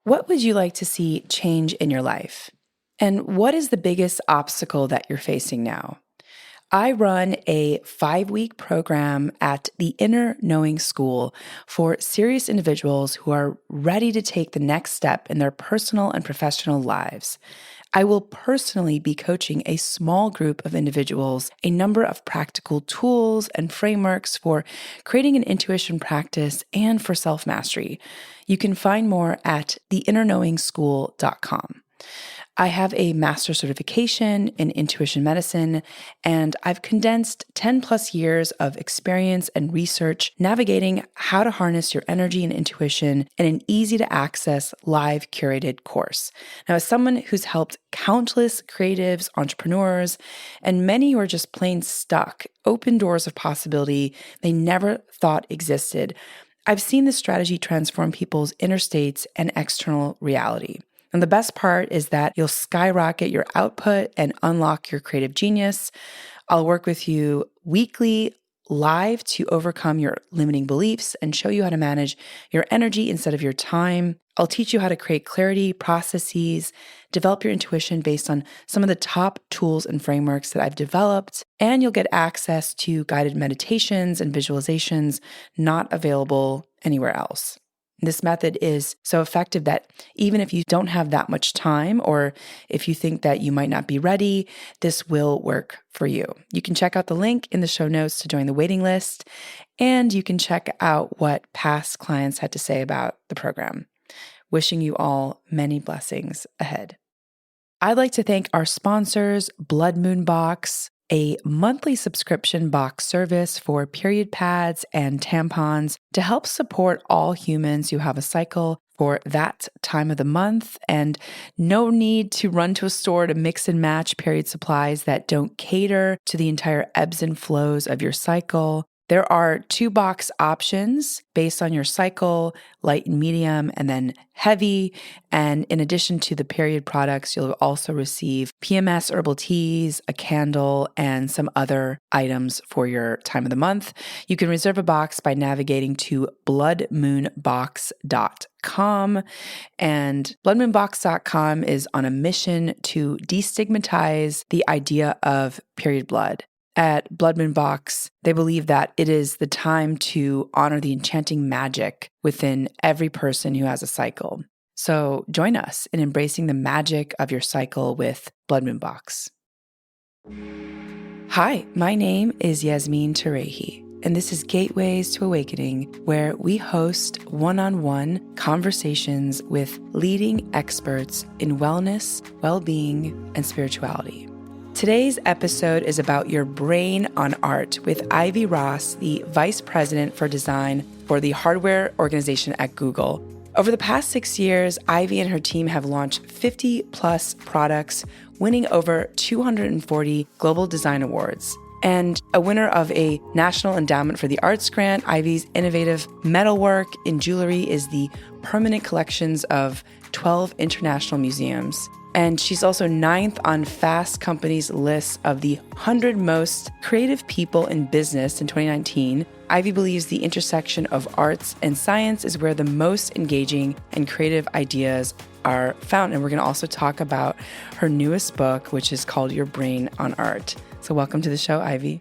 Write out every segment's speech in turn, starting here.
What would you like to see change in your life? And what is the biggest obstacle that you're facing now? I run a 5-week program at the Inner Knowing School for serious individuals who are ready to take the next step in their personal and professional lives. I will personally be coaching a small group of individuals, a number of practical tools and frameworks for creating an intuition practice and for self mastery. You can find more at theinnerknowingschool.com. I have a master's certification in intuition medicine, and I've condensed 10 plus years of experience and research navigating how to harness your energy and intuition in an easy to access live curated course. Now, as someone who's helped countless creatives, entrepreneurs, and many who are just plain stuck, open doors of possibility they never thought existed, I've seen this strategy transform people's inner states and external reality. And the best part is that you'll skyrocket your output and unlock your creative genius. I'll work with you weekly live to overcome your limiting beliefs and show you how to manage your energy instead of your time. I'll teach you how to create clarity, processes, develop your intuition based on some of the top tools and frameworks that I've developed. And you'll get access to guided meditations and visualizations not available anywhere else. This method is so effective that even if you don't have that much time, or if you think that you might not be ready, this will work for you. You can check out the link in the show notes to join the waiting list, and you can check out what past clients had to say about the program. Wishing you all many blessings ahead. I'd like to thank our sponsors, Blood Moon Box, a monthly subscription box service for period pads and tampons to help support all humans who have a cycle for that time of the month, and no need to run to a store to mix and match period supplies that don't cater to the entire ebbs and flows of your cycle. There are 2 box options based on your cycle, light and medium, and then heavy. And in addition to the period products, you'll also receive PMS herbal teas, a candle, and some other items for your time of the month. You can reserve a box by navigating to bloodmoonbox.com. And bloodmoonbox.com is on a mission to destigmatize the idea of period blood. At Blood Moon Box, they believe that it is the time to honor the enchanting magic within every person who has a cycle. So join us in embracing the magic of your cycle with Blood Moon Box. Hi, my name is Yasmin Tarehi, and this is Gateways to Awakening, where we host one-on-one conversations with leading experts in wellness, well-being, and spirituality. Today's episode is about your brain on art with Ivy Ross, the Vice President for Design for the hardware organization at Google. Over the past 6 years, Ivy and her team have launched 50 plus products, winning over 240 global design awards. And a winner of a National Endowment for the Arts grant, Ivy's innovative metalwork in jewelry is the permanent collections of 12 international museums. And she's also 9th on Fast Company's list of the 100 most creative people in business in 2019. Ivy believes the intersection of arts and science is where the most engaging and creative ideas are found. And we're going to also talk about her newest book, which is called Your Brain on Art. So welcome to the show, Ivy.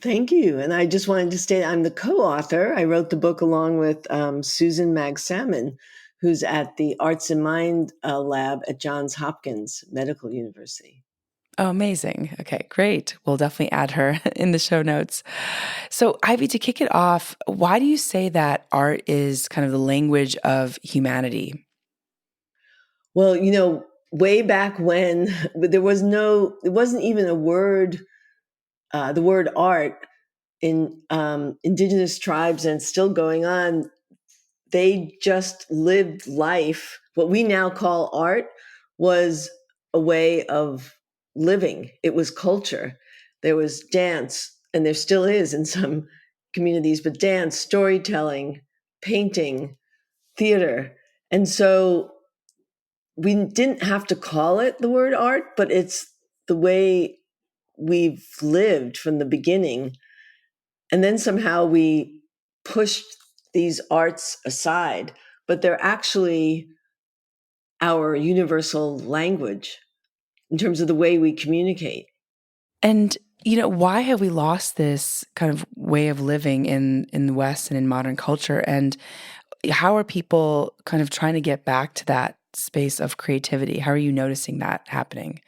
Thank you. And I just wanted to state I'm the co-author. I wrote the book along with Susan Mag-Salmon, who's at the Arts and Mind Lab at Johns Hopkins Medical University. Oh, amazing. Okay, great. We'll definitely add her in the show notes. So, Ivy, to kick it off, why do you say that art is kind of the language of humanity? Well, way back when it wasn't even a word, the word art in indigenous tribes, and it's still going on. They just lived life. What we now call art was a way of living. It was culture. There was dance, and there still is in some communities, but dance, storytelling, painting, theater. And so we didn't have to call it the word art, but it's the way we've lived from the beginning. And then somehow we pushed these arts aside, but they're actually our universal language in terms of the way we communicate. And why have we lost this kind of way of living in the West and in modern culture? And how are people kind of trying to get back to that space of creativity? How are you noticing that happening?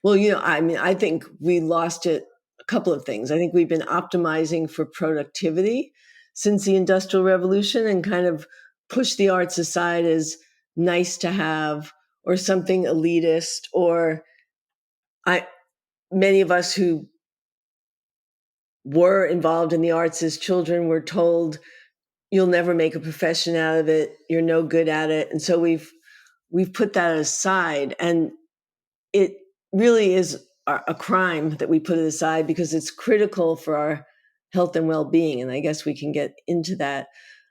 Well, I mean, I think we lost it a couple of things. I think we've been optimizing for productivity since the Industrial Revolution and kind of pushed the arts aside as nice to have or something elitist. Or I many of us who were involved in the arts as children were told you'll never make a profession out of it, you're no good at it. And so we've put that aside, and it really is a crime that we put it aside because it's critical for our health and well-being. And I guess we can get into that.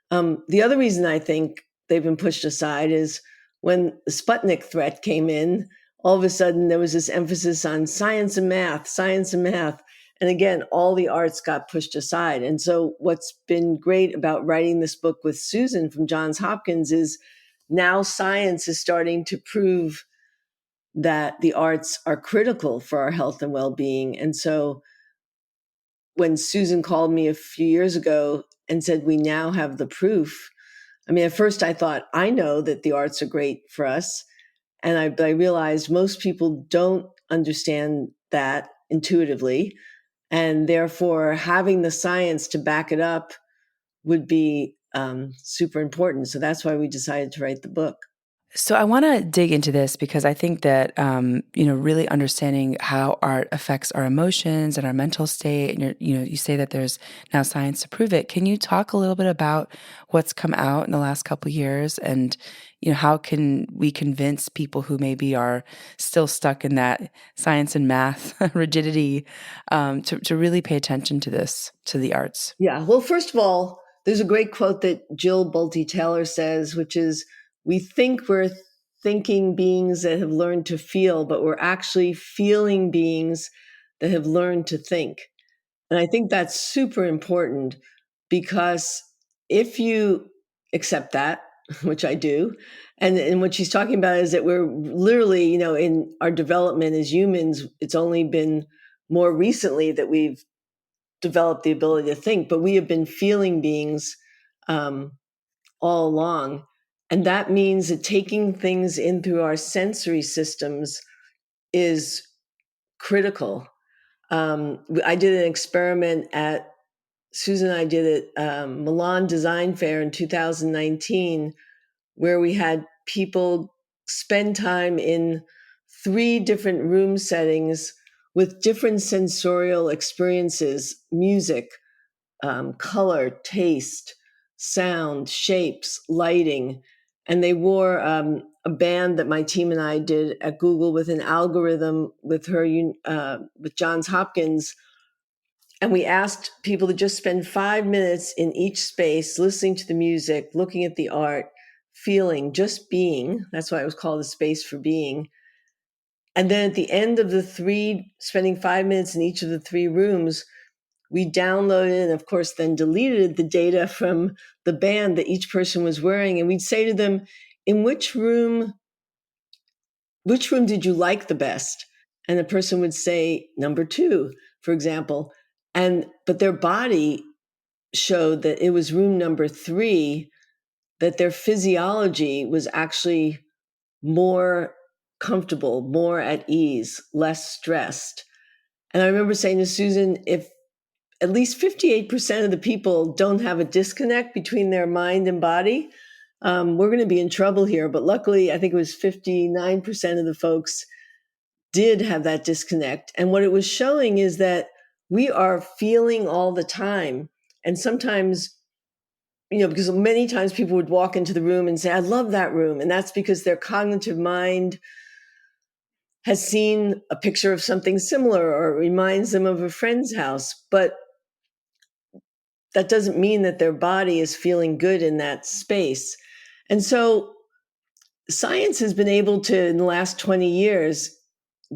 The other reason I think they've been pushed aside is when the Sputnik threat came in, all of a sudden there was this emphasis on science and math, science and math. And again, all the arts got pushed aside. And so what's been great about writing this book with Susan from Johns Hopkins is now science is starting to prove that the arts are critical for our health and well-being. And so when Susan called me a few years ago and said, we now have the proof. I mean, at first I thought, I know that the arts are great for us. And I realized most people don't understand that intuitively. And therefore, having the science to back it up would be super important. So that's why we decided to write the book. So I want to dig into this because I think that really understanding how art affects our emotions and our mental state, and you say that there's now science to prove it. Can you talk a little bit about what's come out in the last couple of years, and how can we convince people who maybe are still stuck in that science and math rigidity to really pay attention to this, to the arts? Yeah. Well, first of all, there's a great quote that Jill Bolte Taylor says, which is, we think we're thinking beings that have learned to feel, but we're actually feeling beings that have learned to think. And I think that's super important because if you accept that, which I do, and what she's talking about is that we're literally, in our development as humans, it's only been more recently that we've developed the ability to think, but we have been feeling beings um, all along. And that means that taking things in through our sensory systems is critical. I did an experiment at Susan and I did it Milan Design Fair in 2019, where we had people spend time in 3 different room settings with different sensorial experiences: music, color, taste, sound, shapes, lighting. And they wore a band that my team and I did at Google with an algorithm with with Johns Hopkins. And we asked people to just spend 5 minutes in each space, listening to the music, looking at the art, feeling, just being. That's why it was called a space for being. And then at the end of spending 5 minutes in each of the 3 rooms, we downloaded and, of course, then deleted the data from the band that each person was wearing. And we'd say to them, in which room did you like the best? And the person would say number 2, for example. But their body showed that it was room number 3, that their physiology was actually more comfortable, more at ease, less stressed. And I remember saying to Susan, if at least 58% of the people don't have a disconnect between their mind and body, we're going to be in trouble here. But luckily, I think it was 59% of the folks did have that disconnect. And what it was showing is that we are feeling all the time. And sometimes, because many times people would walk into the room and say, I love that room. And that's because their cognitive mind has seen a picture of something similar or it reminds them of a friend's house. But that doesn't mean that their body is feeling good in that space. And so science has been able to, in the last 20 years,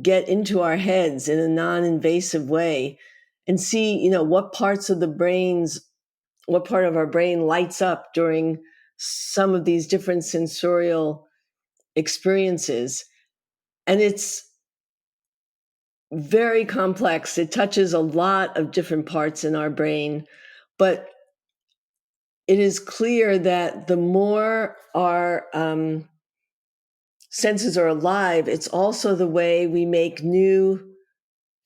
get into our heads in a non-invasive way and see, what part of our brain lights up during some of these different sensorial experiences. And it's very complex. It touches a lot of different parts in our brain, but it is clear that the more our senses are alive, it's also the way we make new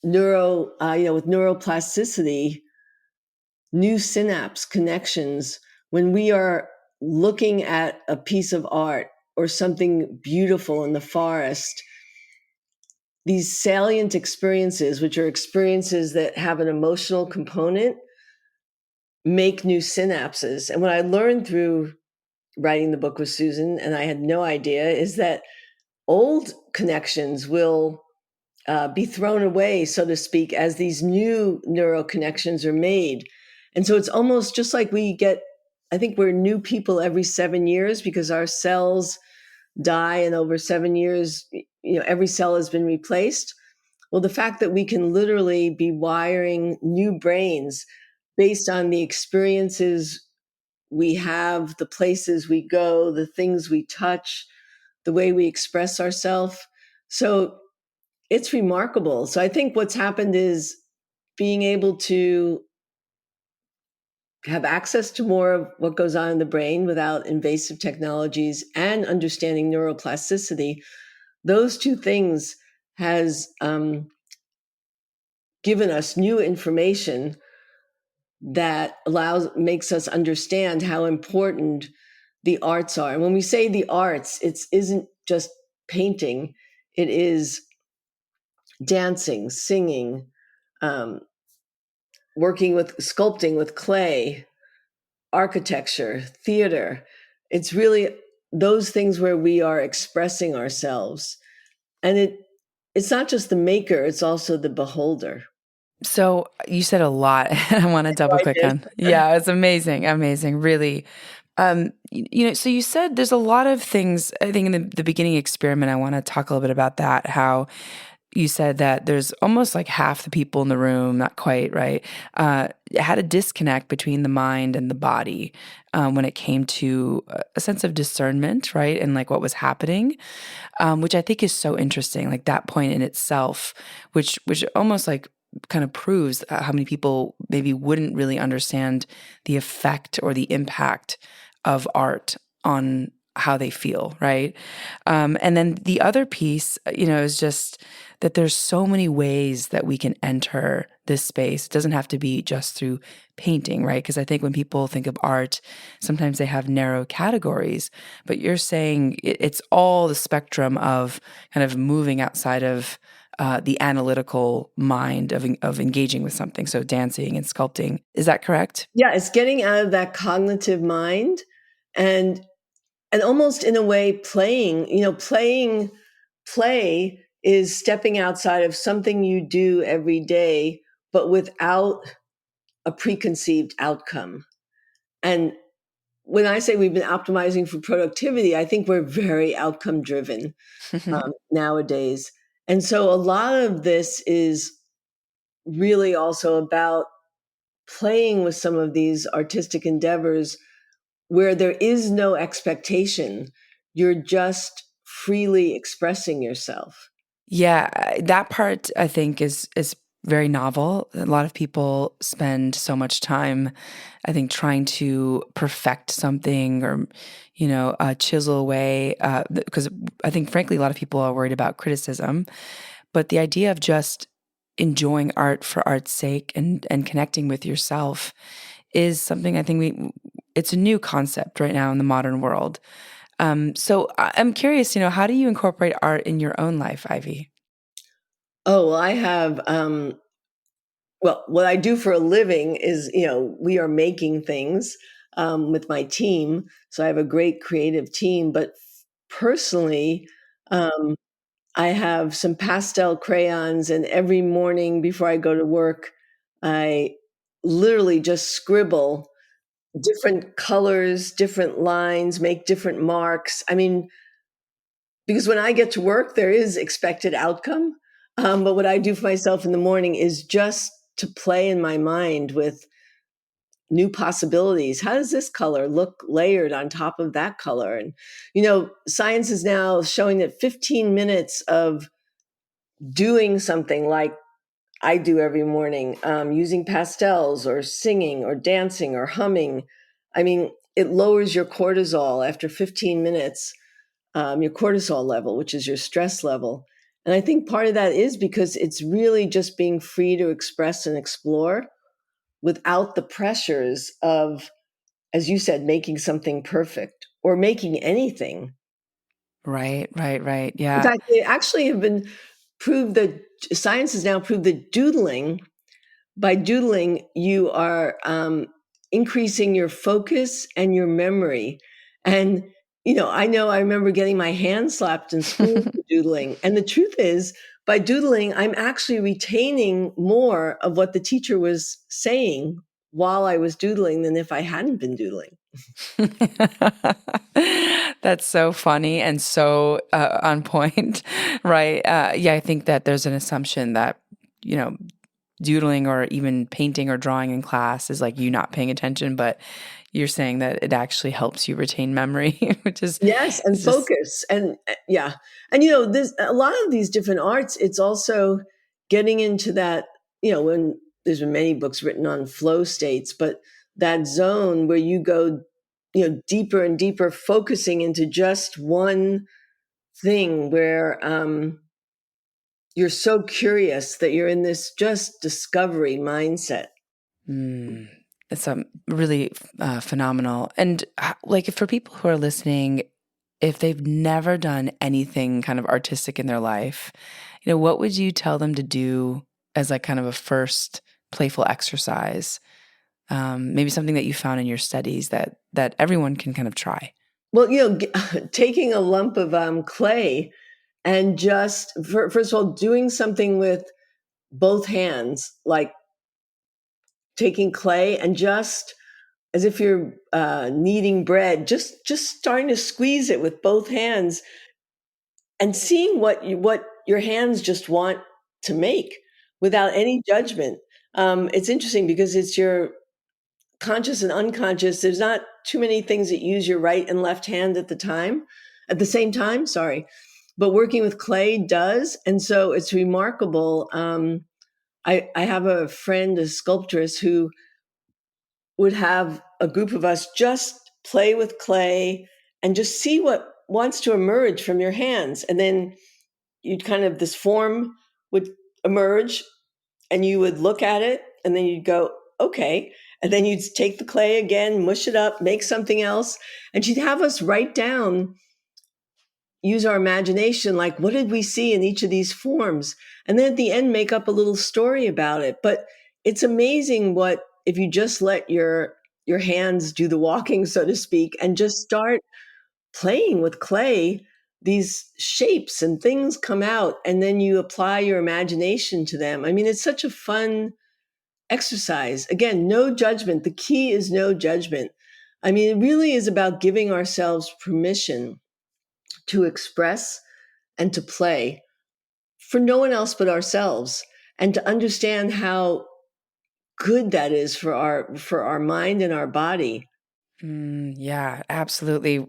with neuroplasticity, new synapse connections. When we are looking at a piece of art or something beautiful in the forest, these salient experiences, which are experiences that have an emotional component, make new synapses. And what I learned through writing the book with Susan, and I had no idea, is that old connections will be thrown away, so to speak, as these new neural connections are made. And so it's almost just like I think we're new people every 7 years because our cells die, and over 7 years, every cell has been replaced. Well, the fact that we can literally be wiring new brains based on the experiences we have, the places we go, the things we touch, the way we express ourselves. So it's remarkable. So I think what's happened is being able to have access to more of what goes on in the brain without invasive technologies and understanding neuroplasticity. Those two things has given us new information that makes us understand how important the arts are. And when we say the arts, it isn't just painting, it is dancing, singing, um, working with sculpting with clay, architecture, theater. It's really those things where we are expressing ourselves. And it's not just the maker, it's also the beholder. So you said a lot. I want to double I click did. on. Yeah, it's amazing, amazing, really. So you said there's a lot of things. I think in the beginning experiment, I want to talk a little bit about that. How you said that there's almost like half the people in the room, not quite, right? Had a disconnect between the mind and the body when it came to a sense of discernment, right? And like what was happening, which I think is so interesting. Like that point in itself, which almost like kind of proves how many people maybe wouldn't really understand the effect or the impact of art on how they feel, right? And then the other piece, is just that there's so many ways that we can enter this space. It doesn't have to be just through painting, right? Because I think when people think of art, sometimes they have narrow categories, but you're saying it's all the spectrum of kind of moving outside of the analytical mind of engaging with something. So dancing and sculpting. Is that correct? Yeah, it's getting out of that cognitive mind and almost in a way playing, play is stepping outside of something you do every day, but without a preconceived outcome. And when I say we've been optimizing for productivity, I think we're very outcome driven nowadays. And so a lot of this is really also about playing with some of these artistic endeavors where there is no expectation. You're just freely expressing yourself. Yeah, that part I think is very novel. A lot of people spend so much time, I think, trying to perfect something or, chisel away. Because I think, frankly, a lot of people are worried about criticism. But the idea of just enjoying art for art's sake and connecting with yourself is something I think it's a new concept right now in the modern world. So I'm curious, how do you incorporate art in your own life, Ivy? Oh, well, I have, well, what I do for a living is, we are making things with my team. So I have a great creative team. But personally, um, I have some pastel crayons, and every morning before I go to work, I literally just scribble different colors, different lines, make different marks. I mean, because when I get to work, there is expected outcome. But what I do for myself in the morning is just to play in my mind with new possibilities. How does this color look layered on top of that color? And, science is now showing that 15 minutes of doing something like I do every morning, using pastels or singing or dancing or humming. I mean, it lowers your cortisol after 15 minutes, your cortisol level, which is your stress level. And I think part of that is because it's really just being free to express and explore without the pressures of, as you said, making something perfect or making anything. Right, right, right. In Yeah. fact, they actually have been proved that science has now proved that by doodling, you are increasing your focus and your memory. And, I remember getting my hand slapped in school for doodling. And the truth is, by doodling, I'm actually retaining more of what the teacher was saying while I was doodling than if I hadn't been doodling. That's so funny and so on point, right? Yeah, I think that there's an assumption that, you know, doodling or even painting or drawing in class is like you not paying attention, but you're saying that it actually helps you retain memory, which is Yes, and it's just focus, and yeah, and there's a lot of these different arts. It's also getting into that. When there's been many books written on flow states, but that zone where you go, deeper and deeper, focusing into just one thing, where you're so curious that you're in this just discovery mindset. mm, it's really phenomenal. And like for people who are listening, if they've never done anything kind of artistic in their life, what would you tell them to do as like kind of a first playful exercise? Maybe something that you found in your studies that everyone can kind of try. Well, taking a lump of clay and just first of all doing something with both hands, like taking clay and just as if you're kneading bread, just starting to squeeze it with both hands and seeing what your hands just want to make without any judgment. It's interesting because it's your conscious and unconscious. There's not too many things that use your right and left hand at the same time. Sorry, but working with clay does, and so it's remarkable. I have a friend, a sculptress, who would have a group of us just play with clay and just see what wants to emerge from your hands. And then you'd kind of, this form would emerge and you would look at it and then you'd go, okay. And then you'd take the clay again, mush it up, make something else. And she'd have us write down, use our imagination, like what did we see in each of these forms? And then at the end, make up a little story about it. But it's amazing what, if you just let your hands do the walking, so to speak, and just start playing with clay, these shapes and things come out, and then you apply your imagination to them. I mean, it's such a fun exercise. Again, no judgment. The key is no judgment. I mean, it really is about giving ourselves permission to express and to play for no one else but ourselves, and to understand how good that is for our mind and our body. Yeah, absolutely.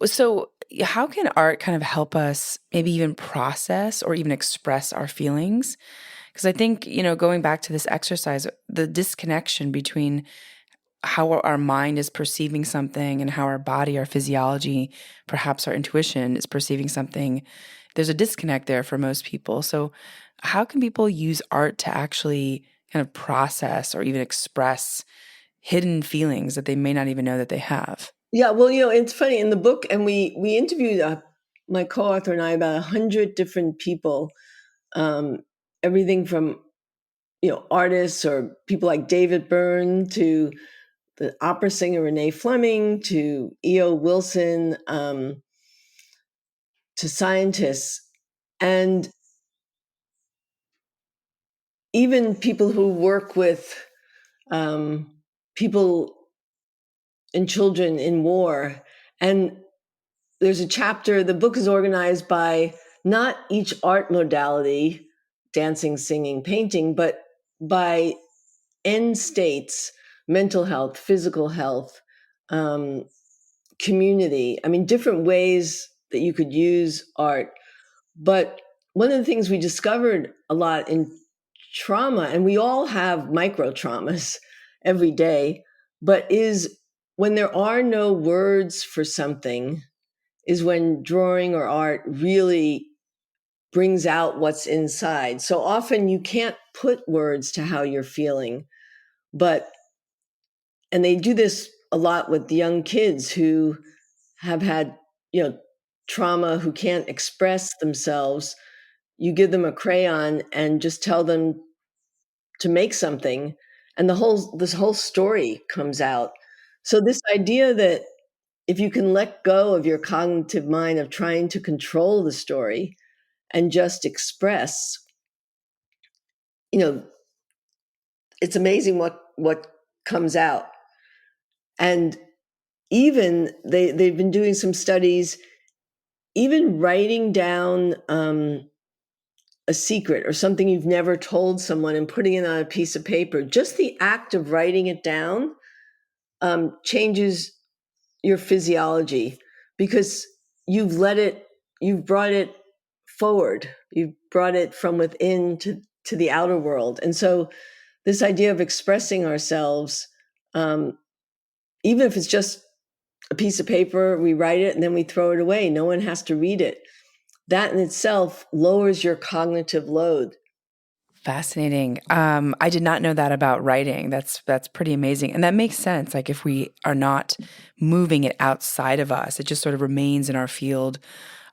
So, how can art kind of help us maybe even process or even express our feelings? Because I think, going back to this exercise, the disconnection between how our mind is perceiving something and how our body, our physiology, perhaps our intuition is perceiving something, there's a disconnect there for most people. So, how can people use art to actually kind of process or even express hidden feelings that they may not even know that they have? Yeah, well, it's funny in the book, and we interviewed my co-author and I about 100 different people, um, everything from artists or people like David Byrne to the opera singer Renee Fleming to E.O. Wilson, to scientists, and even people who work with um, people and children in war. And there's a chapter, the book is organized by not each art modality, dancing, singing, painting, but by end states, mental health, physical health, um, community. I mean, different ways that you could use art. But one of the things we discovered a lot in trauma, and we all have micro traumas every day, but is when there are no words for something, is when drawing or art really brings out what's inside. So often you can't put words to how you're feeling, but, and they do this a lot with young kids who have had, you know, trauma, who can't express themselves. You give them a crayon and just tell them to make something, and this whole story comes out. So this idea that if you can let go of your cognitive mind of trying to control the story and just express, you know, it's amazing what comes out. And even they've been doing some studies, even writing down a secret or something you've never told someone and putting it on a piece of paper, just the act of writing it down changes your physiology, because you've brought it forward, you've brought it from within to the outer world. And so this idea of expressing ourselves, um, even if it's just a piece of paper, we write it and then we throw it away, no one has to read it, that in itself lowers your cognitive load. Fascinating. I did not know that about writing. That's pretty amazing, and that makes sense. Like if we are not moving it outside of us, it just sort of remains in our field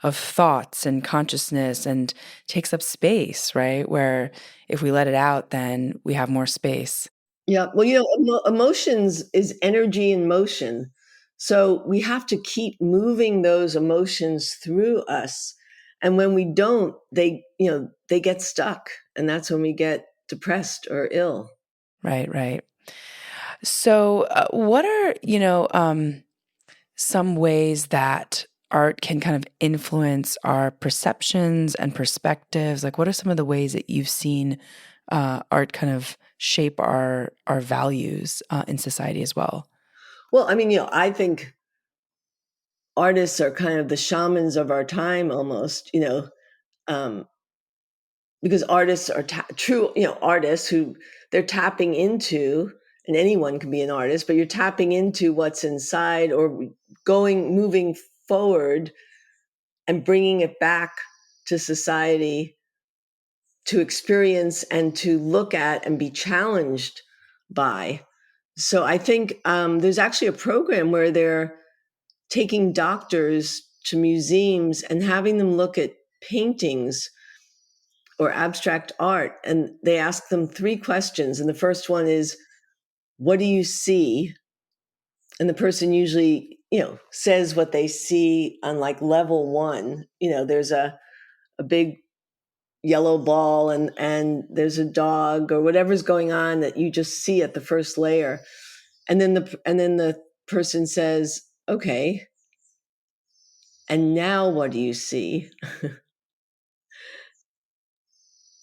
of thoughts and consciousness and takes up space, right? Where if we let it out, then we have more space. Yeah, well, emotions is energy in motion. So we have to keep moving those emotions through us. And when we don't, they get stuck. And that's when we get depressed or ill. Right, right. So, what are some ways that art can kind of influence our perceptions and perspectives? Like, what are some of the ways that you've seen art kind of shape our values in society as well? Well, I mean, I think artists are kind of the shamans of our time almost, um, because artists are true, artists who they're tapping into, and anyone can be an artist, but you're tapping into what's inside, or moving forward and bringing it back to society to experience and to look at and be challenged by. So I think there's actually a program where they're taking doctors to museums and having them look at paintings or abstract art. And they ask them three questions. And the first one is, what do you see? And the person usually, says what they see on like level one. There's a big yellow ball, and there's a dog or whatever's going on that you just see at the first layer. And then the person says, okay, and now what do you see?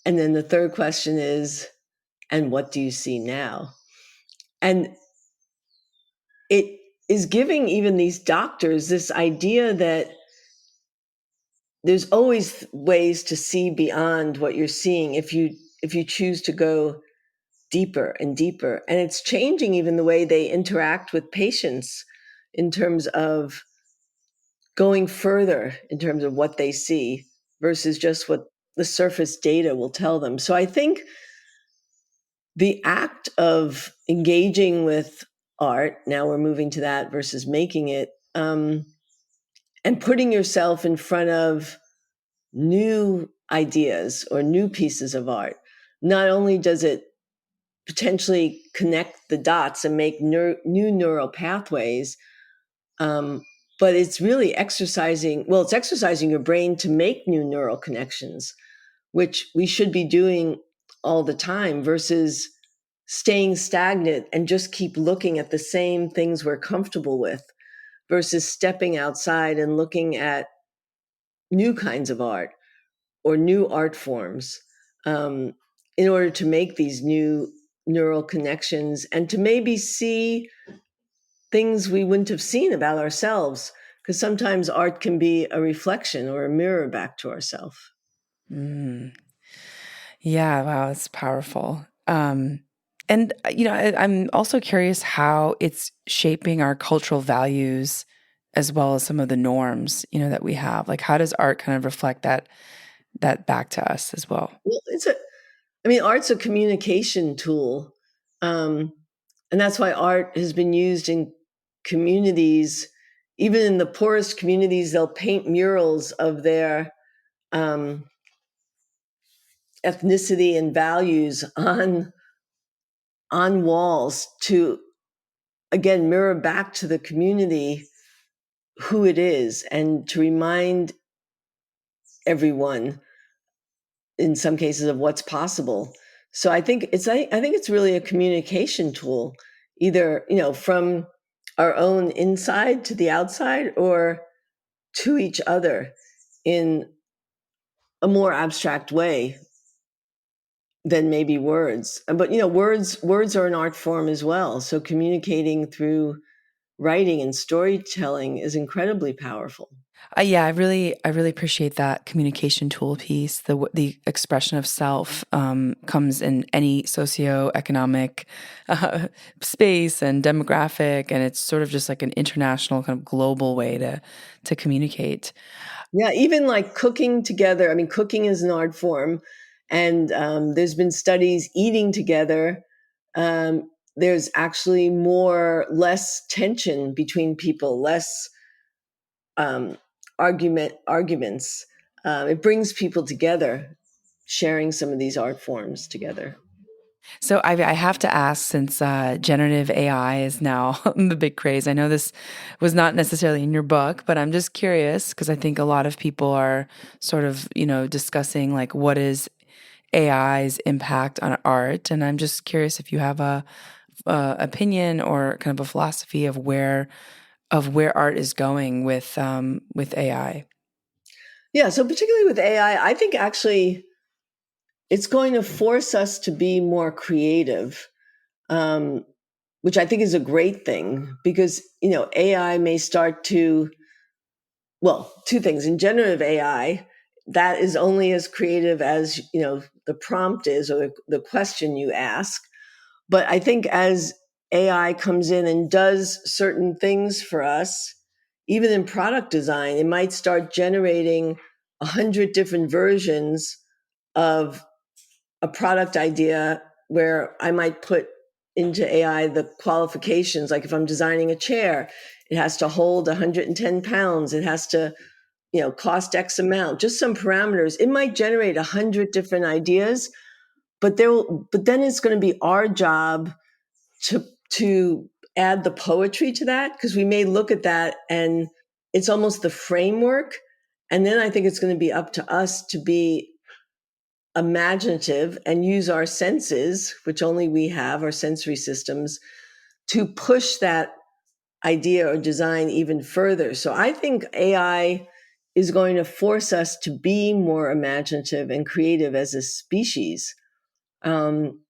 And then the third question is, and what do you see now? And it is giving even these doctors this idea that there's always ways to see beyond what you're seeing if you choose to go deeper and deeper. And it's changing even the way they interact with patients in terms of going further in terms of what they see versus just what the surface data will tell them. So I think the act of engaging with art, now we're moving to that versus making it, and putting yourself in front of new ideas or new pieces of art, not only does it potentially connect the dots and make new neural pathways, um, but it's really it's exercising your brain to make new neural connections, which we should be doing all the time versus staying stagnant and just keep looking at the same things we're comfortable with versus stepping outside and looking at new kinds of art or new art forms, um, in order to make these new neural connections and to maybe see things we wouldn't have seen about ourselves, because sometimes art can be a reflection or a mirror back to ourselves. Mm. Yeah, wow, it's powerful. And I'm also curious how it's shaping our cultural values as well as some of the norms, that we have. Like, how does art kind of reflect that back to us as well? Well, I mean, art's a communication tool. Um, and that's why art has been used in communities, even in the poorest communities, they'll paint murals of their um, ethnicity and values on walls to, again, mirror back to the community who it is and to remind everyone, in some cases, of what's possible. So I think it's really a communication tool, either from our own inside to the outside or to each other in a more abstract way than maybe words. But words are an art form as well. So communicating through writing and storytelling is incredibly powerful. Yeah, I really appreciate that communication tool piece. The expression of self comes in any socioeconomic space and demographic, and it's sort of just like an international kind of global way to communicate. Yeah, even like cooking together. I mean, cooking is an art form, and there's been studies eating together. There's actually less tension between people, less um, arguments. It brings people together, sharing some of these art forms together. So I have to ask, since generative AI is now the big craze. I know this was not necessarily in your book, but I'm just curious because I think a lot of people are sort of discussing like what is AI's impact on art, and I'm just curious if you have a opinion or kind of a philosophy of where art is going with AI. Yeah, so particularly with AI, I think actually it's going to force us to be more creative, um, which I think is a great thing because AI may start to, well, two things. In generative AI, that is only as creative as the prompt is or the question you ask. But I think as AI comes in and does certain things for us, even in product design, it might start generating 100 different versions of a product idea where I might put into AI the qualifications. Like if I'm designing a chair, it has to hold 110 pounds. It has to, cost X amount, just some parameters. It might generate 100 different ideas, but then it's going to be our job to add the poetry to that, because we may look at that and it's almost the framework. And then I think it's going to be up to us to be imaginative and use our senses, which only we have, our sensory systems, to push that idea or design even further. So I think AI is going to force us to be more imaginative and creative as a species. Um,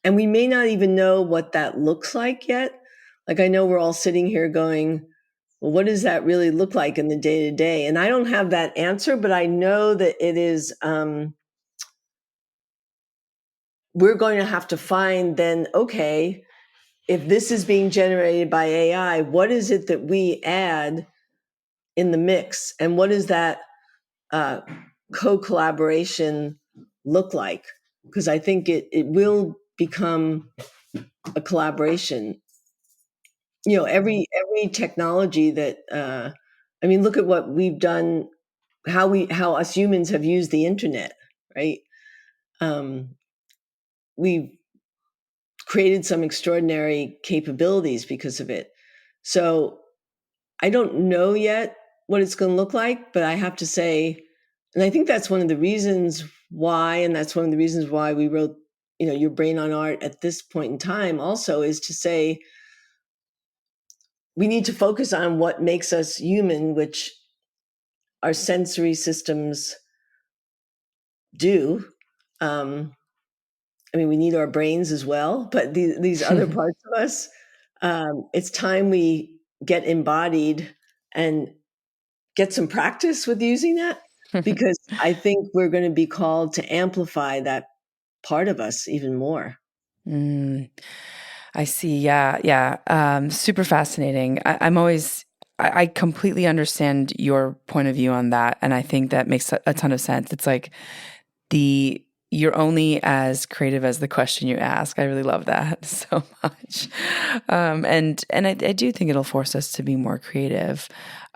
and we may not even know what that looks like yet. Like I know we're all sitting here going, well, what does that really look like in the day to day? And I don't have that answer, but I know that it is, we're going to have to find then, okay, if this is being generated by AI, what is it that we add in the mix? And what does that uh, co-collaboration look like? Because I think it will become a collaboration. Every technology that I mean, look at what we've done, how us humans have used the internet, right? Um, we've created some extraordinary capabilities because of it. So I don't know yet what it's going to look like, but I have to say, and I think that's one of the reasons why, and that's one of the reasons why we wrote, Your Brain on Art at this point in time also, is to say we need to focus on what makes us human, which our sensory systems do. Um, I mean, we need our brains as well, but these other parts of us, it's time we get embodied and get some practice with using that, because I think we're going to be called to amplify that part of us even more. Mm, I see. Yeah, yeah. Super fascinating. I completely understand your point of view on that, and I think that makes a ton of sense. It's like the you're only as creative as the question you ask. I really love that so much, and I do think it'll force us to be more creative.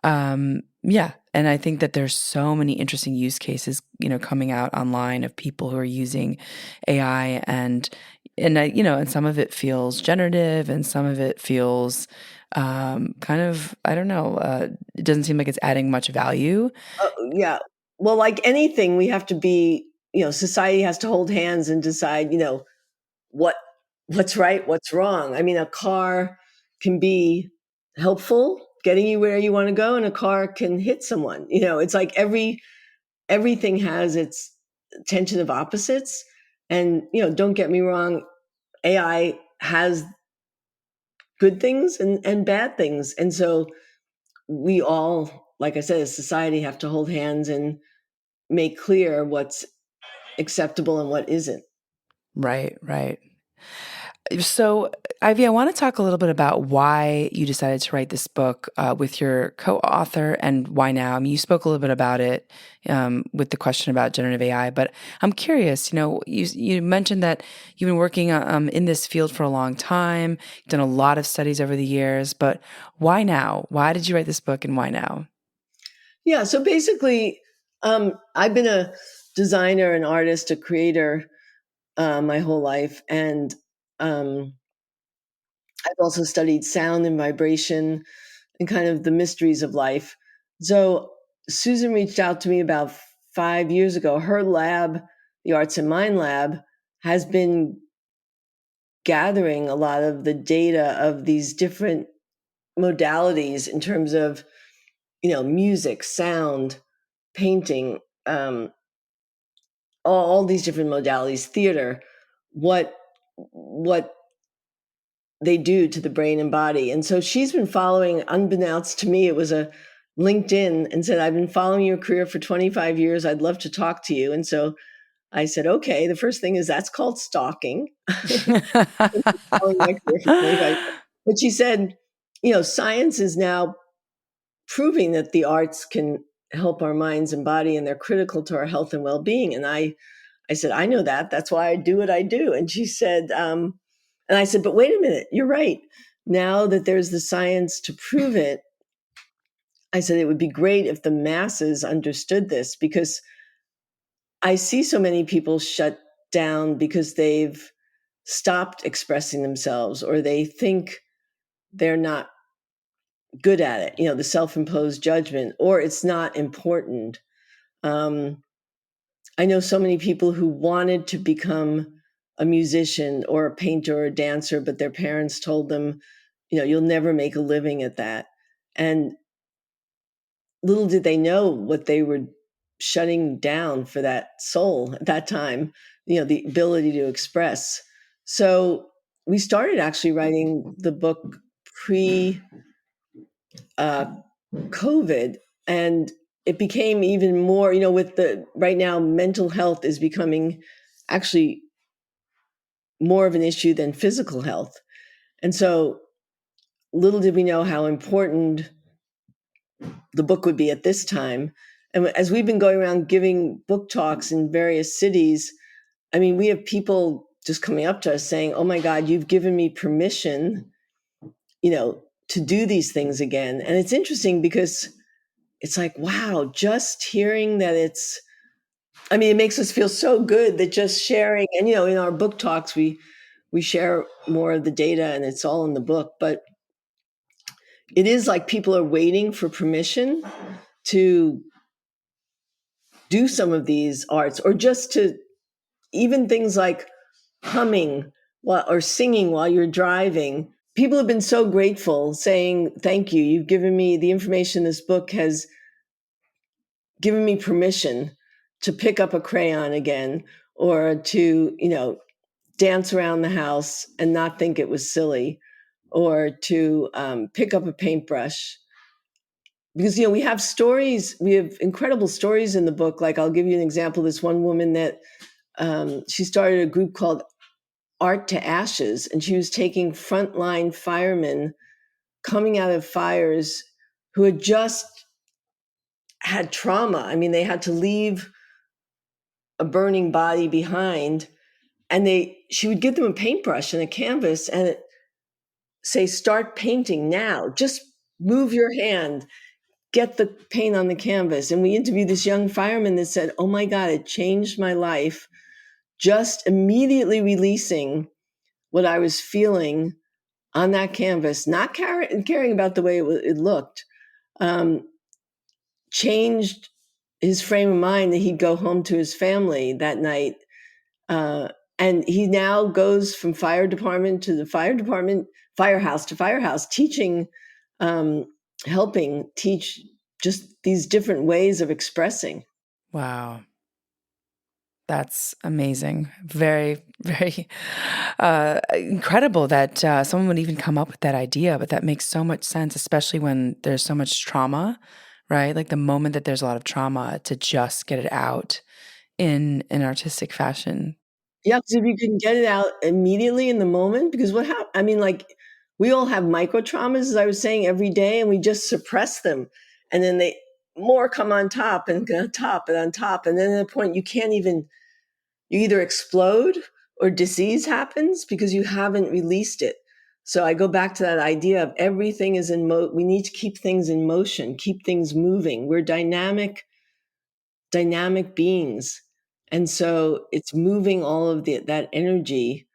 Yeah, and I think that there's so many interesting use cases, coming out online of people who are using AI, and some of it feels generative, and some of it feels kind of, I don't know. It doesn't seem like it's adding much value. Yeah. Well, like anything, we have to be, society has to hold hands and decide, what what's right, what's wrong. I mean, a car can be helpful getting you where you want to go, and a car can hit someone. It's like everything has its tension of opposites. And don't get me wrong, AI has good things and bad things. And so we all, like I said, as society, have to hold hands and make clear what's acceptable and what isn't. Right, right. So, Ivy, I want to talk a little bit about why you decided to write this book with your co-author, and why now. I mean, you spoke a little bit about it with the question about generative AI, but I'm curious. You mentioned that you've been working in this field for a long time, you've done a lot of studies over the years, but why now? Why did you write this book, and why now? Yeah. So basically, I've been a designer, an artist, a creator my whole life. And I've also studied sound and vibration and kind of the mysteries of life. So Susan reached out to me about 5 years ago. Her lab, the Arts and Mind Lab, has been gathering a lot of the data of these different modalities in terms of, music, sound, painting, all these different modalities, theater, what they do to the brain and body. And so she's been following, unbeknownst to me, it was a LinkedIn, and said, I've been following your career for 25 years. I'd love to talk to you. And so I said, okay. The first thing is, that's called stalking. Following my career for 25 years. But she said, science is now proving that the arts can help our minds and body, and they're critical to our health and well-being. And I said, I know that. That's why I do what I do. And she said, and I said, but wait a minute, you're right. Now that there's the science to prove it, I said it would be great if the masses understood this, because I see so many people shut down because they've stopped expressing themselves, or they think they're not good at it, the self imposed judgment, or it's not important. Um, I know so many people who wanted to become a musician or a painter or a dancer, but their parents told them, you'll never make a living at that. And little did they know what they were shutting down for that soul at that time, the ability to express. So we started actually writing the book pre uh, COVID, and it became even more, with the right now, mental health is becoming actually more of an issue than physical health. And so little did we know how important the book would be at this time. And as we've been going around giving book talks in various cities, I mean, we have people just coming up to us saying, oh my God, you've given me permission, to do these things again. And it's interesting because it's like, wow, just hearing that it makes us feel so good that just sharing, and, in our book talks, we share more of the data, and it's all in the book, but it is like people are waiting for permission to do some of these arts, or just to, even things like humming or singing while you're driving. People have been so grateful, saying, thank you. You've given me the information. This book has given me permission to pick up a crayon again, or to, dance around the house and not think it was silly, or to pick up a paintbrush. Because, we have stories, we have incredible stories in the book. Like, I'll give you an example. This one woman that she started a group called Art to Ashes, and she was taking frontline firemen coming out of fires who had just had trauma. I mean, they had to leave a burning body behind, and she would give them a paintbrush and a canvas and say, start painting now. Just move your hand, get the paint on the canvas. And we interviewed this young fireman that said, oh my God, it changed my life. Just immediately releasing what I was feeling on that canvas, not caring about the way it looked, um, changed his frame of mind, that he'd go home to his family that night. Uh, and he now goes from fire department to the fire department, firehouse to firehouse, teaching, um, helping teach just these different ways of expressing. Wow. That's amazing. Very, very incredible that someone would even come up with that idea, but that makes so much sense, especially when there's so much trauma, right? Like the moment that there's a lot of trauma, to just get it out in an artistic fashion. Yeah, because if you can get it out immediately in the moment, because what happened, I mean, like, we all have micro traumas, as I was saying, every day, and we just suppress them. And then more come on top and on top and on top. And then at a point, you either explode or disease happens because you haven't released it. So I go back to that idea of everything is we need to keep things in motion, keep things moving. We're dynamic beings. And so it's moving all of that energy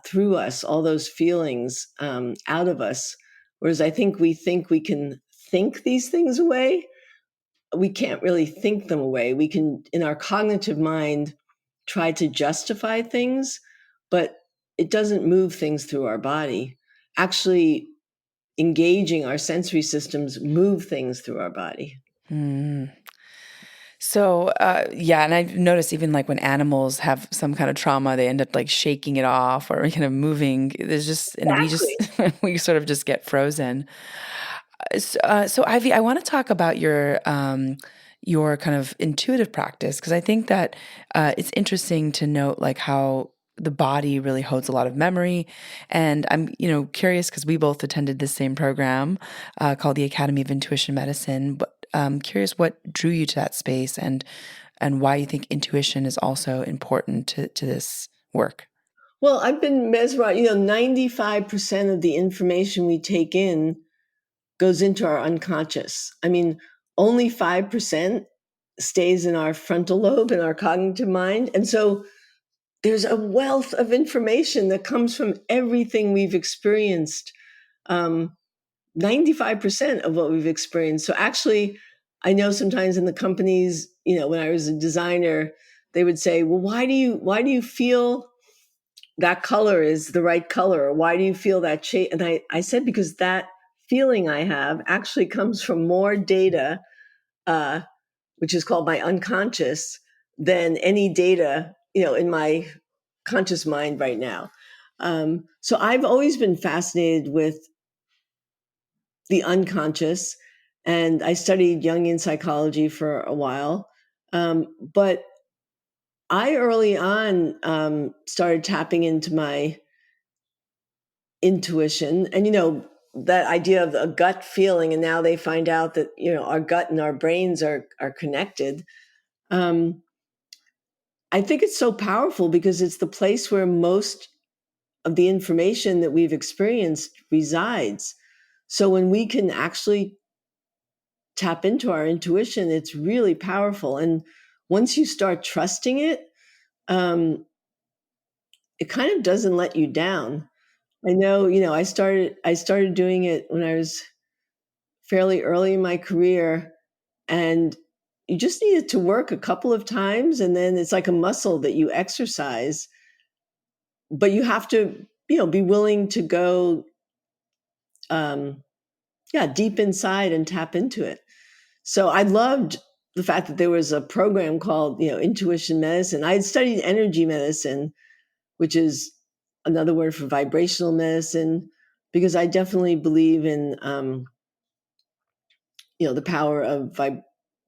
through us, all those feelings out of us. Whereas I think we can think these things away. We can't really think them away. We can, in our cognitive mind, try to justify things, but it doesn't move things through our body. Actually, engaging our sensory systems move things through our body. Mm. So, yeah, and I've noticed even like when animals have some kind of trauma, they end up like shaking it off or kind of moving. There's just, and we just, Exactly. we sort of just get frozen. So Ivy, I want to talk about your kind of intuitive practice, because I think that it's interesting to note like how the body really holds a lot of memory. And I'm, curious because we both attended the same program called the Academy of Intuition Medicine. But I'm curious what drew you to that space, and why you think intuition is also important to this work. Well, I've been mesmerized. 95% of the information we take in goes into our unconscious. I mean, only 5% stays in our frontal lobe, in our cognitive mind. And so there's a wealth of information that comes from everything we've experienced. 95% of what we've experienced. So actually, I know sometimes in the companies, when I was a designer, they would say, well, why do you feel that color is the right color? Or why do you feel that shape? And I said, because that feeling I have actually comes from more data, uh, which is called my unconscious, than any data, in my conscious mind right now. So I've always been fascinated with the unconscious, and I studied Jungian psychology for a while. But I early on started tapping into my intuition, and that idea of a gut feeling, and now they find out that our gut and our brains are connected. I think it's so powerful because it's the place where most of the information that we've experienced resides. So when we can actually tap into our intuition, it's really powerful. And once you start trusting it, um, it kind of doesn't let you down. I know, I started doing it when I was fairly early in my career, and you just need it to work a couple of times, and then it's like a muscle that you exercise. But you have to, be willing to go, um, yeah, deep inside and tap into it. So I loved the fact that there was a program called, intuition medicine. I had studied energy medicine, which is another word for vibrational medicine, because I definitely believe in the power of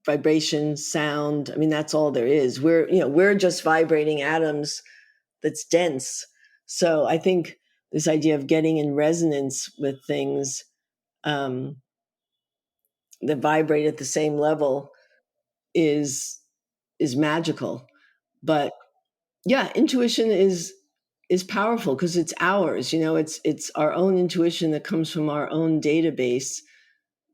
vibration, sound. I mean, that's all there is. We're just vibrating atoms that's dense. So I think this idea of getting in resonance with things um, that vibrate at the same level is is magical. But yeah, intuition is powerful because it's ours. It's our own intuition that comes from our own database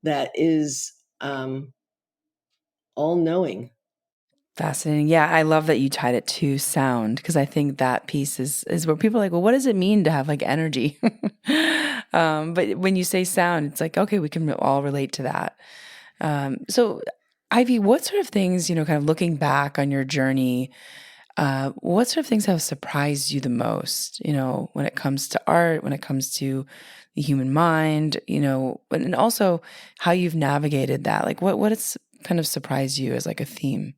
that is all knowing. Fascinating. Yeah, I love that you tied it to sound because I think that piece is where people are like, well, what does it mean to have like energy? But when you say sound, it's like, okay, we can all relate to that. So, Ivy, what sort of things, kind of looking back on your journey, what sort of things have surprised you the most, when it comes to art, when it comes to the human mind, and also how you've navigated that? Like what has kind of surprised you as like a theme?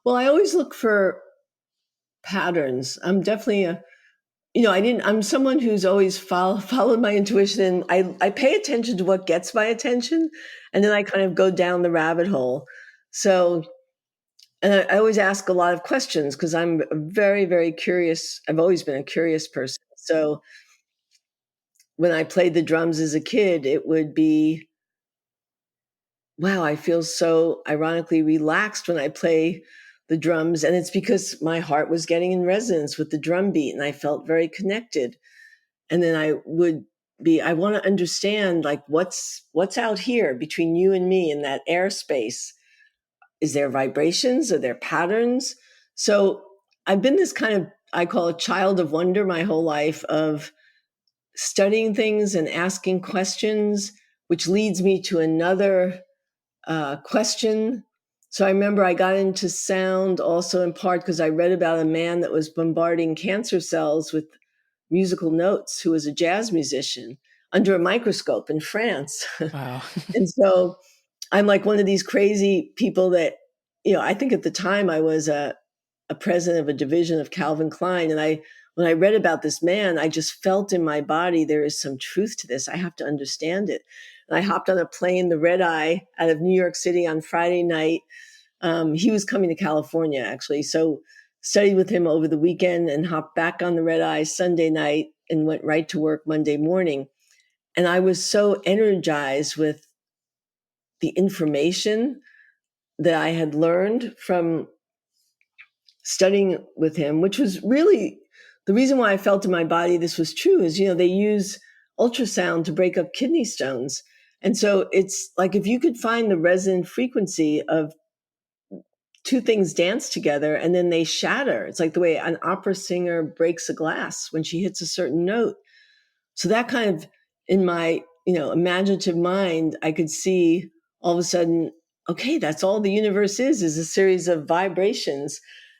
Well, I always look for patterns. I'm definitely I'm someone who's always followed my intuition, and I pay attention to what gets my attention, and then I kind of go down the rabbit hole. So, and I always ask a lot of questions because I'm very, very curious. I've always been a curious person. So when I played the drums as a kid, it would be, wow, I feel so ironically relaxed when I play the drums. And it's because my heart was getting in resonance with the drum beat and I felt very connected. And then I want to understand like what's out here between you and me in that airspace. Is there vibrations? Are there patterns? So I've been this kind of, I call a child of wonder my whole life of studying things and asking questions, which leads me to another question. So I remember I got into sound also in part because I read about a man that was bombarding cancer cells with musical notes who was a jazz musician under a microscope in France. Wow. And so I'm like one of these crazy people that, I think at the time I was a president of a division of Calvin Klein. And when I read about this man, I just felt in my body, there is some truth to this. I have to understand it. And I hopped on a plane, the red eye, out of New York City on Friday night. He was coming to California, actually. So studied with him over the weekend and hopped back on the red eye Sunday night and went right to work Monday morning. And I was so energized with the information that I had learned from studying with him, which was really the reason why I felt in my body this was true is, they use ultrasound to break up kidney stones. And so it's like if you could find the resonant frequency of two things dance together and then they shatter. It's like the way an opera singer breaks a glass when she hits a certain note. So that kind of in my, imaginative mind, I could see all of a sudden, okay, that's all the universe is a series of vibrations.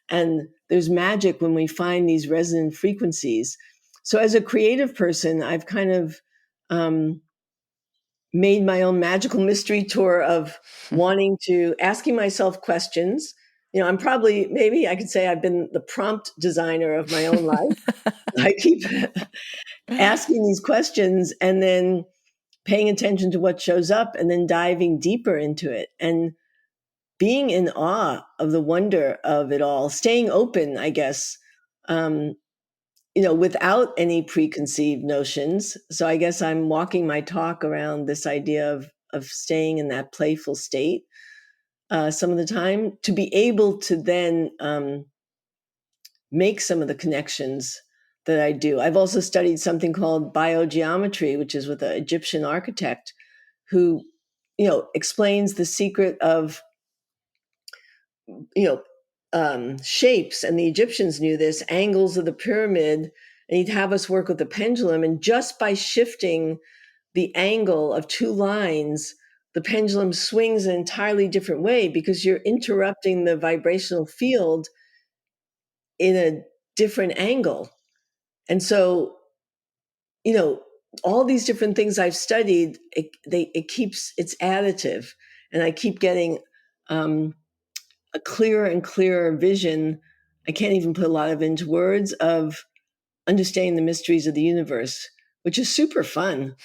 And there's magic when we find these resonant frequencies. So as a creative person, I've kind of made my own magical mystery tour of wanting to asking myself questions. I'm probably, maybe I could say I've been the prompt designer of my own life. I keep asking these questions and then paying attention to what shows up and then diving deeper into it and being in awe of the wonder of it all, staying open, I guess, um, without any preconceived notions. So I guess I'm walking my talk around this idea of staying in that playful state some of the time to be able to then make some of the connections that I do. I've also studied something called biogeometry, which is with an Egyptian architect who, explains the secret of, you know, shapes. And the Egyptians knew this, angles of the pyramid. And he'd have us work with the pendulum. And just by shifting the angle of two lines, the pendulum swings an entirely different way because you're interrupting the vibrational field in a different angle. And so, you know, all these different things I've studied, it's additive, and I keep getting a clearer and clearer vision. I can't even put a lot of into words of understanding the mysteries of the universe, which is super fun.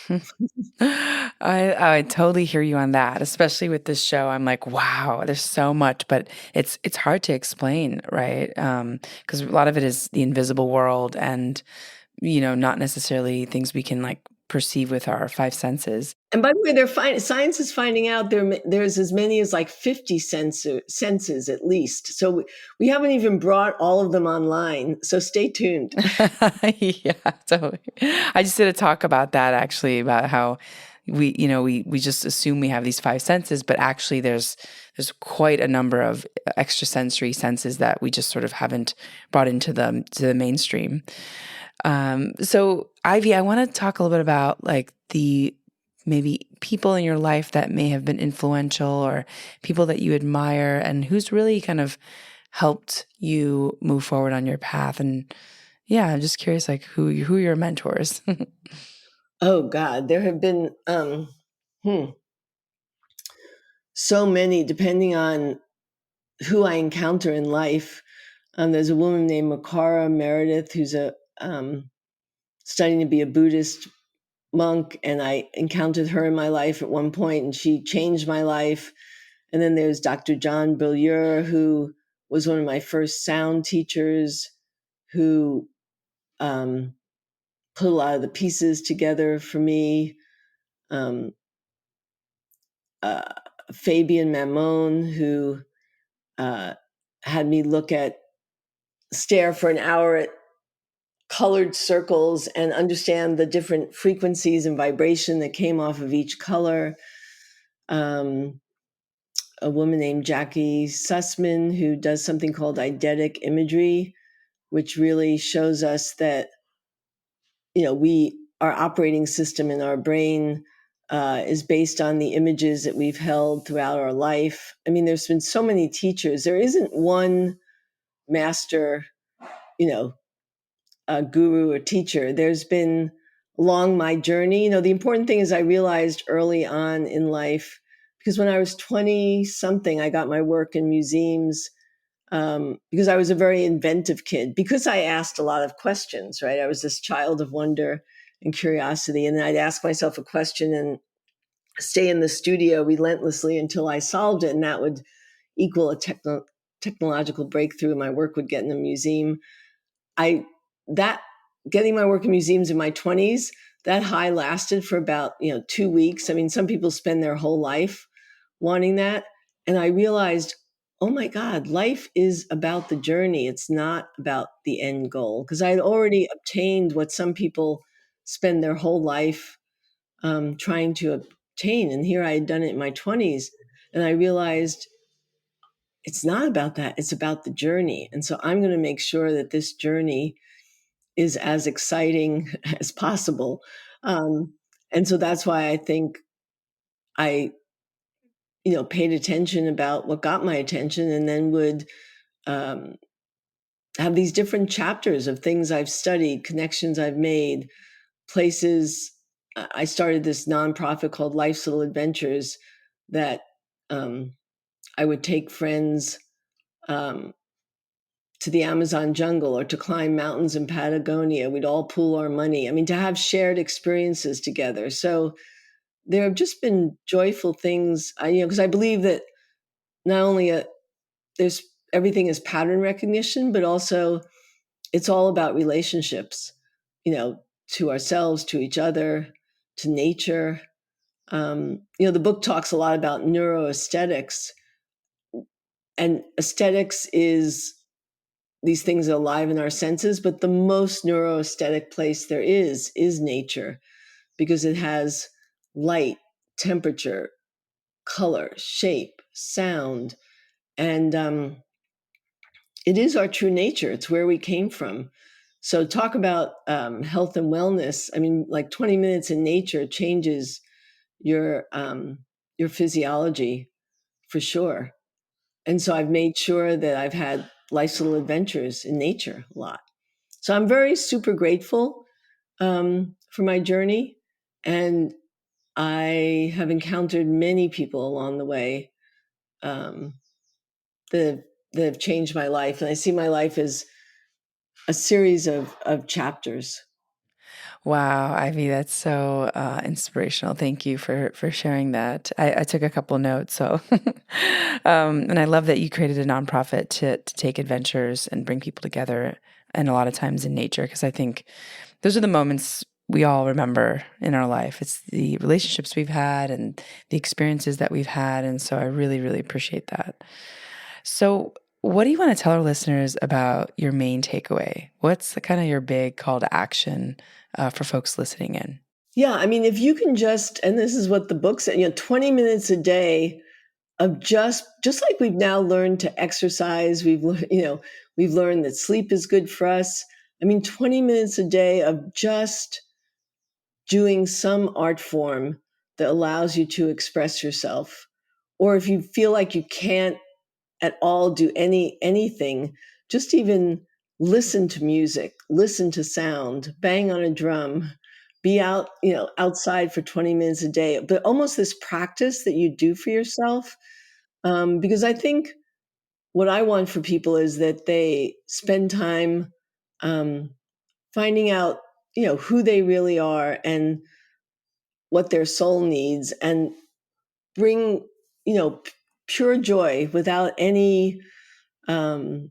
I totally hear you on that, especially with this show. I'm like, wow, there's so much, but it's hard to explain, right? Because a lot of it is the invisible world, and not necessarily things we can like perceive with our five senses. And by the way, science is finding out there's as many as like 50 senses at least. So we haven't even brought all of them online. So stay tuned. Yeah, totally. I just did a talk about that actually, about how we just assume we have these five senses, but actually there's quite a number of extrasensory senses that we just sort of haven't brought into the mainstream. So Ivy, I want to talk a little bit about like the maybe people in your life that may have been influential, or people that you admire, and who's really kind of helped you move forward on your path. And yeah, I'm just curious, like who are your mentors? Oh God, there have been so many, depending on who I encounter in life. There's a woman named Makara Meredith who's studying to be a Buddhist monk, and I encountered her in my life at one point, and she changed my life. And then there's Dr. John Beaulieu, who was one of my first sound teachers, who um, put a lot of the pieces together for me. Um, uh, Fabian Mamon, who uh, had me stare for an hour at colored circles and understand the different frequencies and vibration that came off of each color. Um, a woman named Jackie Sussman, who does something called eidetic imagery, which really shows us that our operating system in our brain is based on the images that we've held throughout our life. I mean, there's been so many teachers. There isn't one master, you know, a guru or teacher. There's been along my journey. The important thing is I realized early on in life, because when I was 20 something, I got my work in museums, because I was a very inventive kid, because I asked a lot of questions, right? I was this child of wonder and curiosity. And then I'd ask myself a question and stay in the studio relentlessly until I solved it. And that would equal a technological breakthrough. My work would get in a museum. I that Getting my work in museums in my 20s, that high lasted for about 2 weeks. I mean, some people spend their whole life wanting that. And I realized, oh my God, life is about the journey. It's not about the end goal. Because I had already obtained what some people spend their whole life trying to obtain. And here I had done it in my 20s. And I realized it's not about that. It's about the journey. And so I'm going to make sure that this journey is as exciting as possible. Um, and so that's why I think I, paid attention about what got my attention, and then would um, have these different chapters of things I've studied, connections I've made, places. I started this nonprofit called Life's Little Adventures that I would take friends um, to the Amazon jungle or to climb mountains in Patagonia. We'd all pool our money. I mean, to have shared experiences together. So there have just been joyful things, because I believe that not only there's everything is pattern recognition, but also it's all about relationships, to ourselves, to each other, to nature. The book talks a lot about neuroaesthetics, and aesthetics is these things are alive in our senses, but the most neuroaesthetic place there is nature, because it has light, temperature, color, shape, sound, and it is our true nature. It's where we came from. So talk about health and wellness. I mean, like 20 minutes in nature changes your physiology for sure. And so I've made sure that I've had life's little adventures in nature a lot. So I'm very super grateful for my journey, and I have encountered many people along the way um, that have changed my life, and I see my life as a series of chapters. Wow, Ivy, that's so inspirational. Thank you for sharing that. I took a couple notes, so and I love that you created a nonprofit to take adventures and bring people together, and a lot of times in nature, because I think those are the moments we all remember in our life. It's the relationships we've had and the experiences that we've had, and so I really, really appreciate that. So, what do you want to tell our listeners about your main takeaway? What's the kind of your big call to action for folks listening in? Yeah, I mean, if you can just, and this is what the book said, 20 minutes a day of just like we've now learned to exercise, we've learned that sleep is good for us. I mean, 20 minutes a day of just doing some art form that allows you to express yourself. Or if you feel like you can't at all do anything, just even listen to music, listen to sound, bang on a drum, be out, outside for 20 minutes a day, but almost this practice that you do for yourself. Because I think what I want for people is that they spend time um, finding out, who they really are and what their soul needs, and bring, pure joy without any um,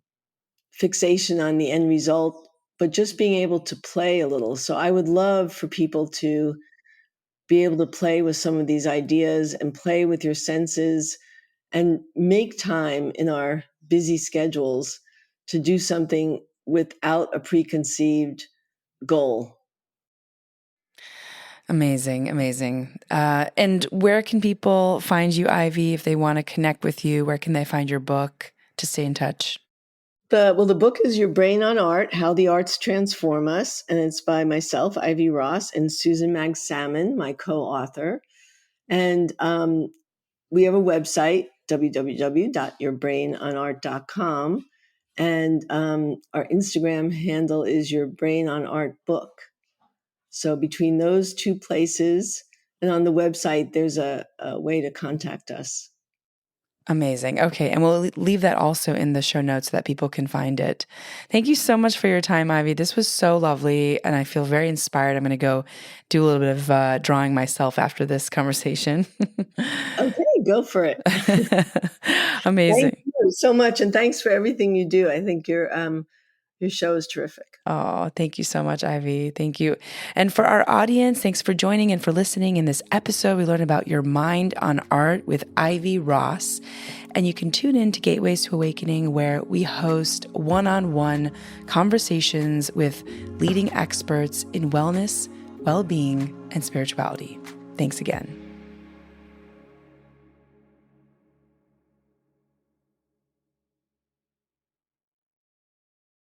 fixation on the end result, but just being able to play a little. So I would love for people to be able to play with some of these ideas and play with your senses and make time in our busy schedules to do something without a preconceived goal. Amazing, amazing. And where can people find you, Ivy, if they want to connect with you? Where can they find your book to stay in touch? The book is Your Brain on Art, How the Arts Transform Us, and it's by myself, Ivy Ross, and Susan Mag Salmon, my co-author. And we have a website, www.yourbrainonart.com. And our Instagram handle is Your Brain on Art Book. So between those two places and on the website, there's a way to contact us. Amazing. Okay. And we'll leave that also in the show notes so that people can find it. Thank you so much for your time, Ivy. This was so lovely. And I feel very inspired. I'm going to go do a little bit of drawing myself after this conversation. Okay, go for it. Thank Amazing. you so much. And thanks for everything you do. I think your show is terrific. Oh, thank you so much, Ivy. Thank you. And for our audience, thanks for joining and for listening. In this episode, we learned about your mind on art with Ivy Ross. And you can tune in to Gateways to Awakening, where we host one-on-one conversations with leading experts in wellness, well-being, and spirituality. Thanks again.